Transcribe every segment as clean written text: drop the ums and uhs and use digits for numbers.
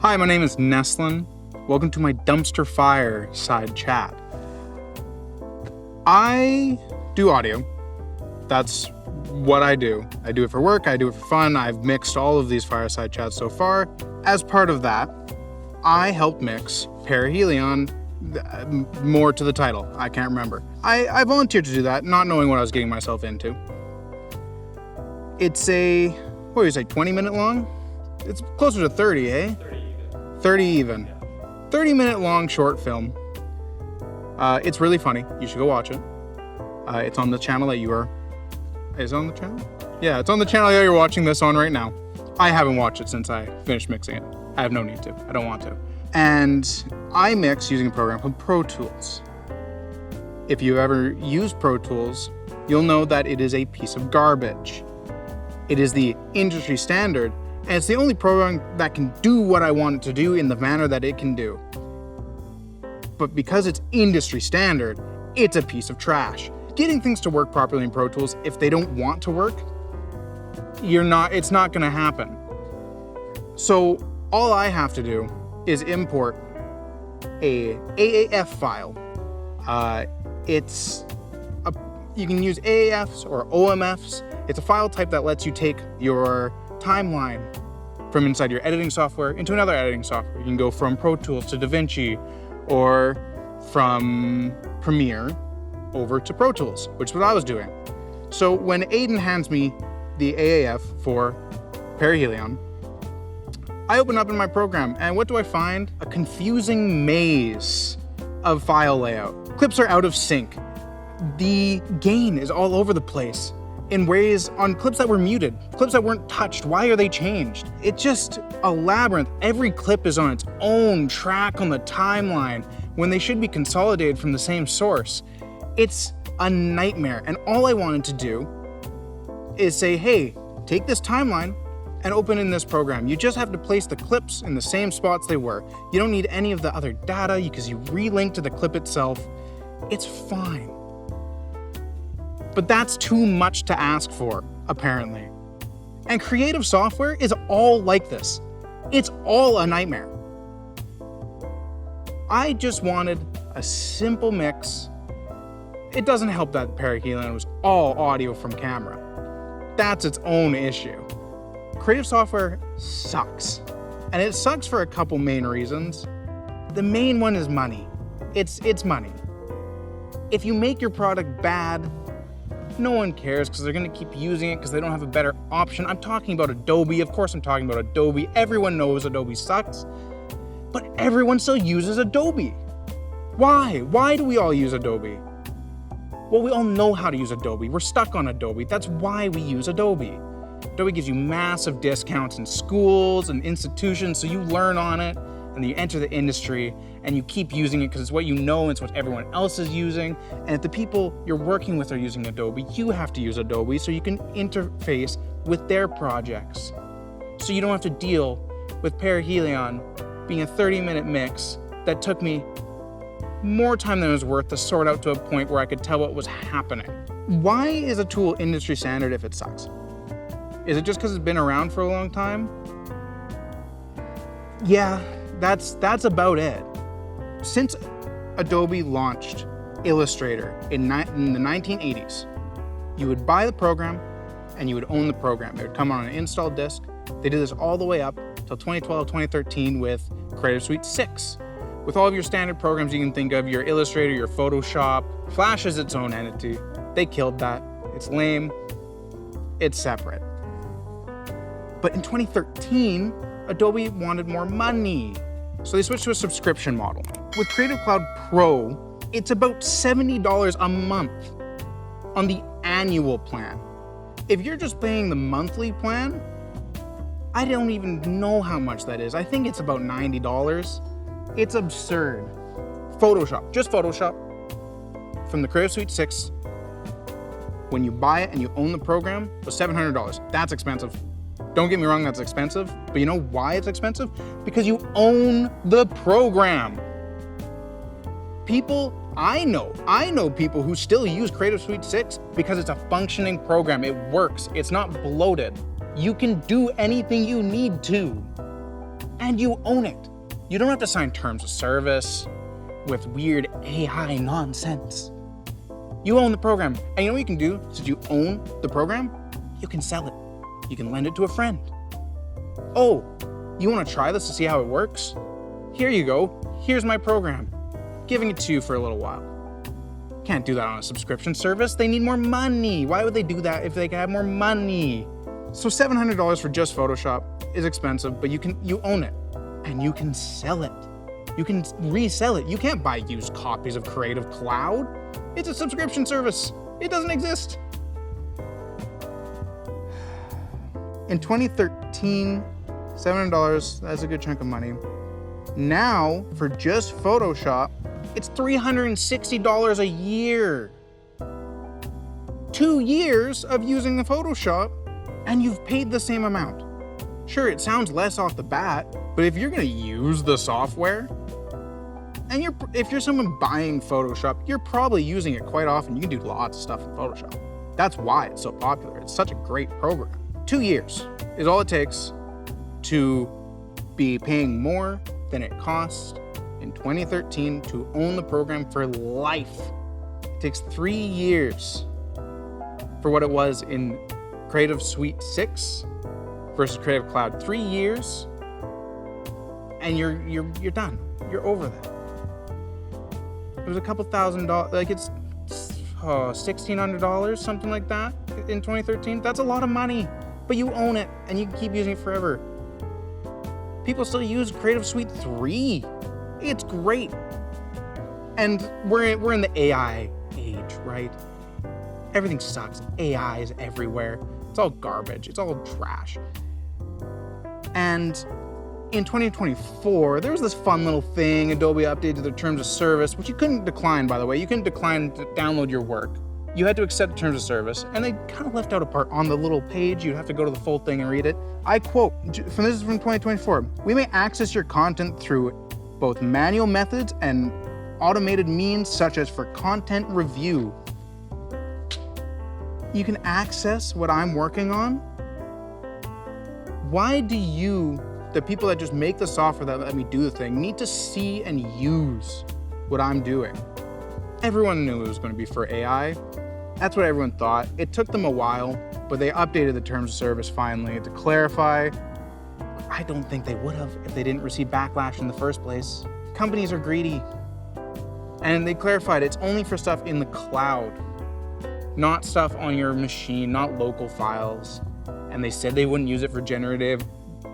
Hi, my name is Nesslin. Welcome to my dumpster fireside chat. I do audio. That's what I do. I do it for work, I do it for fun. I've mixed all of these fireside chats so far. As part of that, I helped mix Perihelion, more to the title, I can't remember. I volunteered to do that, not knowing what I was getting myself into. It's a, 20-minute long? It's closer to 30, eh? 30 even. 30-minute long short film. It's really funny. You should go watch it. It's on the channel that you are... Is it on the channel? Yeah, it's on the channel that you're watching this on right now. I haven't watched it since I finished mixing it. I have no need to. I don't want to. And I mix using a program called Pro Tools. If you've ever used Pro Tools, you'll know that it is a piece of garbage. It is the industry standard, and it's the only program that can do what I want it to do in the manner that it can do. But because it's industry standard, it's a piece of trash. Getting things to work properly in Pro Tools, if they don't want to work, it's not gonna happen. So all I have to do is import a AAF file. You can use AAFs or OMFs. It's a file type that lets you take your timeline from inside your editing software into another editing software. You can go from Pro Tools to DaVinci or from Premiere over to Pro Tools, which is what I was doing. So when Aiden hands me the AAF for Perihelion, I open up in my program, and what do I find? A confusing maze of file layout. Clips are out of sync. The gain is all over the place in ways on clips that were muted, clips that weren't touched. Why are they changed? It's just a labyrinth. Every clip is on its own track on the timeline when they should be consolidated from the same source. It's a nightmare. And all I wanted to do is say, hey, take this timeline and open in this program. You just have to place the clips in the same spots they were. You don't need any of the other data because you relink to the clip itself. It's fine. But that's too much to ask for, apparently. And creative software is all like this. It's all a nightmare. I just wanted a simple mix. It doesn't help that Perihelion was all audio from camera. That's its own issue. Creative software sucks. And it sucks for a couple main reasons. The main one is money. It's money. If you make your product bad, no one cares because they're gonna keep using it because they don't have a better option. I'm talking about Adobe. Of course I'm talking about Adobe. Everyone knows Adobe sucks, but everyone still uses Adobe. Why? Why do we all use Adobe? Well, we all know how to use Adobe. We're stuck on Adobe. That's why we use Adobe. Adobe gives you massive discounts in schools and institutions, so you learn on it, and then you enter the industry, and you keep using it because it's what you know and it's what everyone else is using. And if the people you're working with are using Adobe, you have to use Adobe so you can interface with their projects. So you don't have to deal with Perihelion being a 30-minute mix that took me more time than it was worth to sort out to a point where I could tell what was happening. Why is a tool industry standard if it sucks? Is it just because it's been around for a long time? Yeah, that's about it. Since Adobe launched Illustrator in the 1980s, you would buy the program and you would own the program. It would come on an installed disk. They did this all the way up till 2012, 2013 with Creative Suite 6. With all of your standard programs you can think of, your Illustrator, your Photoshop. Flash is its own entity. They killed that. It's lame. It's separate. But in 2013, Adobe wanted more money. So they switched to a subscription model. With Creative Cloud Pro, it's about $70 a month on the annual plan. If you're just paying the monthly plan, I don't even know how much that is. I think it's about $90. It's absurd. Photoshop, just Photoshop, from the Creative Suite 6, when you buy it and you own the program, was $700. That's expensive. Don't get me wrong, that's expensive, but you know why it's expensive? Because you own the program. I know people who still use Creative Suite 6 because it's a functioning program. It works, it's not bloated. You can do anything you need to. and you own it. You don't have to sign terms of service with weird AI nonsense. You own the program. And you know what you can do since you own the program? You can sell it. You can lend it to a friend. Oh, you want to try this to see how it works? Here you go. Here's my program. Giving it to you for a little while. Can't do that on a subscription service. They need more money. Why would they do that if they could have more money? So $700 for just Photoshop is expensive, but you own it and you can sell it. You can resell it. You can't buy used copies of Creative Cloud. It's a subscription service. It doesn't exist. In 2013, $700, that's a good chunk of money. Now, for just Photoshop, it's $360 a year. 2 years of using the Photoshop, and you've paid the same amount. Sure, it sounds less off the bat, but if you're gonna use the software, and if you're someone buying Photoshop, you're probably using it quite often. You can do lots of stuff in Photoshop. That's why it's so popular. It's such a great program. 2 years is all it takes to be paying more than it cost in 2013 to own the program for life. It takes 3 years for what it was in Creative Suite 6 versus Creative Cloud. 3 years, and you're done. You're over that. It was a couple $1,000, like it's $1,600, something like that in 2013. That's a lot of money, but you own it and you can keep using it forever. People still use Creative Suite 3. It's great. And we're in the AI age, right? Everything sucks. AI is everywhere. It's all garbage. It's all trash. And in 2024, there was this fun little thing, Adobe updated their terms of service, which you couldn't decline, by the way. You couldn't decline to download your work. You had to accept the terms of service, and they kind of left out a part on the little page. You'd have to go to the full thing and read it. I quote, this is from 2024, "We may access your content through both manual methods and automated means such as for content review." You can access what I'm working on? Why do you, the people that just make the software that let me do the thing, need to see and use what I'm doing? Everyone knew it was going to be for AI. That's what everyone thought. It took them a while, but they updated the terms of service finally to clarify. I don't think they would have if they didn't receive backlash in the first place. Companies are greedy. And they clarified it's only for stuff in the cloud, not stuff on your machine, not local files. And they said they wouldn't use it for generative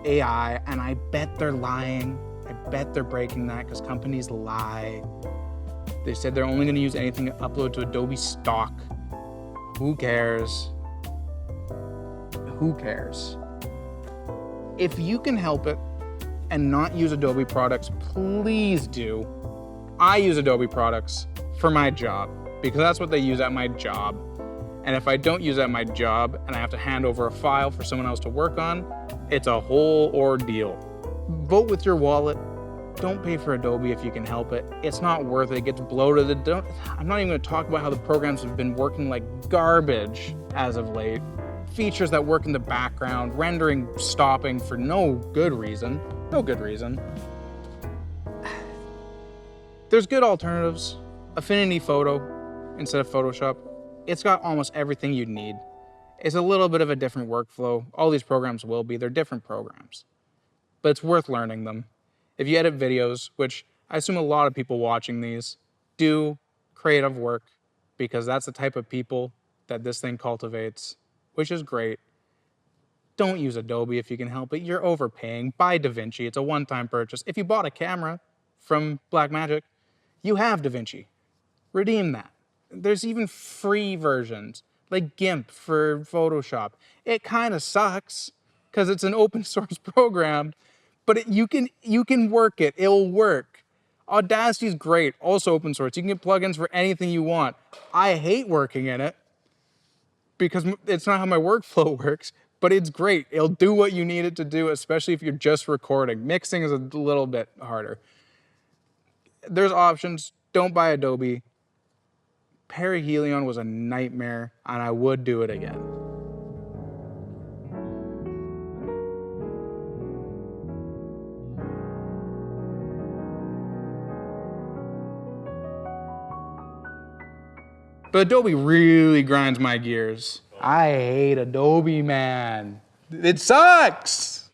AI, and I bet they're lying. I bet they're breaking that because companies lie. They said they're only gonna use anything uploaded to Adobe stock. Who cares? Who cares? If you can help it and not use Adobe products, please do. I use Adobe products for my job because that's what they use at my job. And if I don't use at my job and I have to hand over a file for someone else to work on, it's a whole ordeal. Vote with your wallet. Don't pay for Adobe if you can help it. It's not worth it. It gets bloated. I'm not even going to talk about how the programs have been working like garbage as of late. Features that work in the background, rendering stopping for no good reason. No good reason. There's good alternatives. Affinity Photo instead of Photoshop. It's got almost everything you'd need. It's a little bit of a different workflow. All these programs will be. They're different programs. But it's worth learning them. If you edit videos, which I assume a lot of people watching these do creative work because that's the type of people that this thing cultivates, which is great. Don't use Adobe if you can help it. You're overpaying. Buy DaVinci. It's a one-time purchase. If you bought a camera from Blackmagic, you have DaVinci. Redeem that. There's even free versions, like GIMP for Photoshop. It kind of sucks because it's an open source program, but you can work it. It'll work. Audacity's great, also open source. You can get plugins for anything you want. I hate working in it because it's not how my workflow works, but it's great. It'll do what you need it to do, especially if you're just recording. Mixing is a little bit harder. There's options. Don't buy Adobe. Perihelion was a nightmare, and I would do it again. But Adobe really grinds my gears. I hate Adobe, man. It sucks!